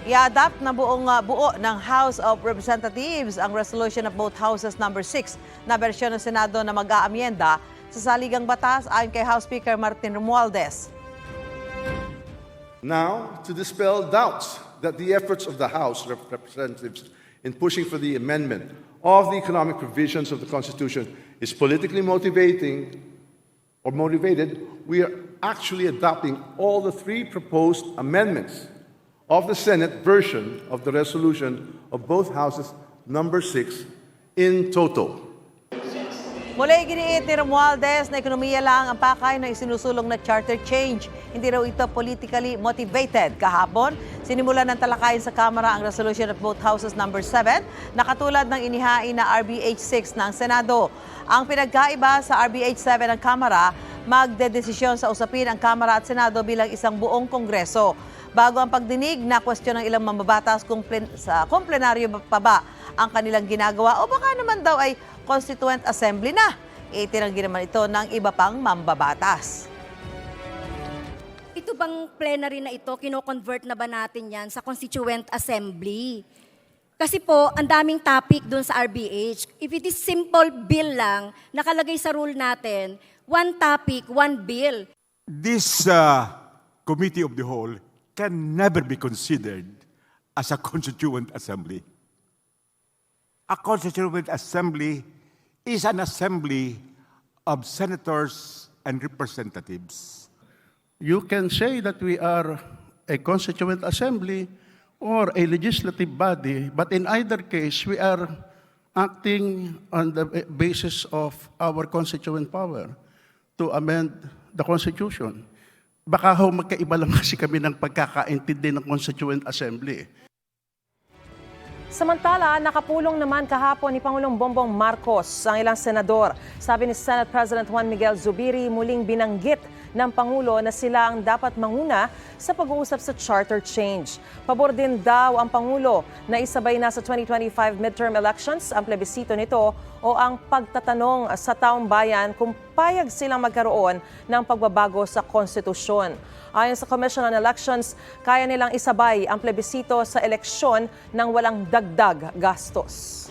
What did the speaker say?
I-adapt na buo ng House of Representatives ang resolution of both houses number 6 na bersyon ng Senado na mag-aamyenda sa saligang batas ayon kay House Speaker Martin Romualdez. Now, to dispel doubts that the efforts of the House of Representatives in pushing for the amendment of the economic provisions of the Constitution is politically motivated, we are actually adopting all the 3 proposed amendments of the Senate version of the resolution of both houses number 6 in total. Muli giniit ni Romualdez na ekonomiya lang ang pakay ng isinusulong na charter change. Hindi raw ito politically motivated. Kahapon, sinimulan ng talakayin sa Kamara ang resolution of both houses number 7 na katulad ng inihain na RBH 6 ng Senado. Ang pinagkaiba sa RBH 7 ng Kamara, magdedesisyon sa usapin ang Kamara at Senado bilang isang buong Kongreso. Bago ang pagdinig na kwestiyon ng ilang mambabatas kung plenaryo pa ba ang kanilang ginagawa o baka naman daw ay Constituent Assembly na. Itinanggi naman ito ng iba pang mambabatas. Ito bang plenary na ito, kino-convert na ba natin yan sa Constituent Assembly? Kasi po, ang daming topic dun sa RBH. If it is simple bill lang, nakalagay sa rule natin, one topic, one bill. This Committee of the Whole can never be considered as a Constituent Assembly. A Constituent Assembly is an assembly of senators and representatives. You can say that we are a constituent assembly or a legislative body, but in either case, we are acting on the basis of our constituent power to amend the Constitution. Baka ho magkaiba lang kasi kami ng pagkakaintindi ng Constituent Assembly. Samantala, nakapulong naman kahapon ni Pangulong Bongbong Marcos ang ilang senador. Sabi ni Senate President Juan Miguel Zubiri, muling binanggit ng Pangulo na sila ang dapat manguna sa pag-uusap sa charter change. Pabor din daw ang Pangulo na isabay na sa 2025 midterm elections ang plebisito nito o ang pagtatanong sa taong bayan kung payag silang magkaroon ng pagbabago sa konstitusyon. Ayon sa Commission on Elections, kaya nilang isabay ang plebisito sa eleksyon ng walang dagdag gastos.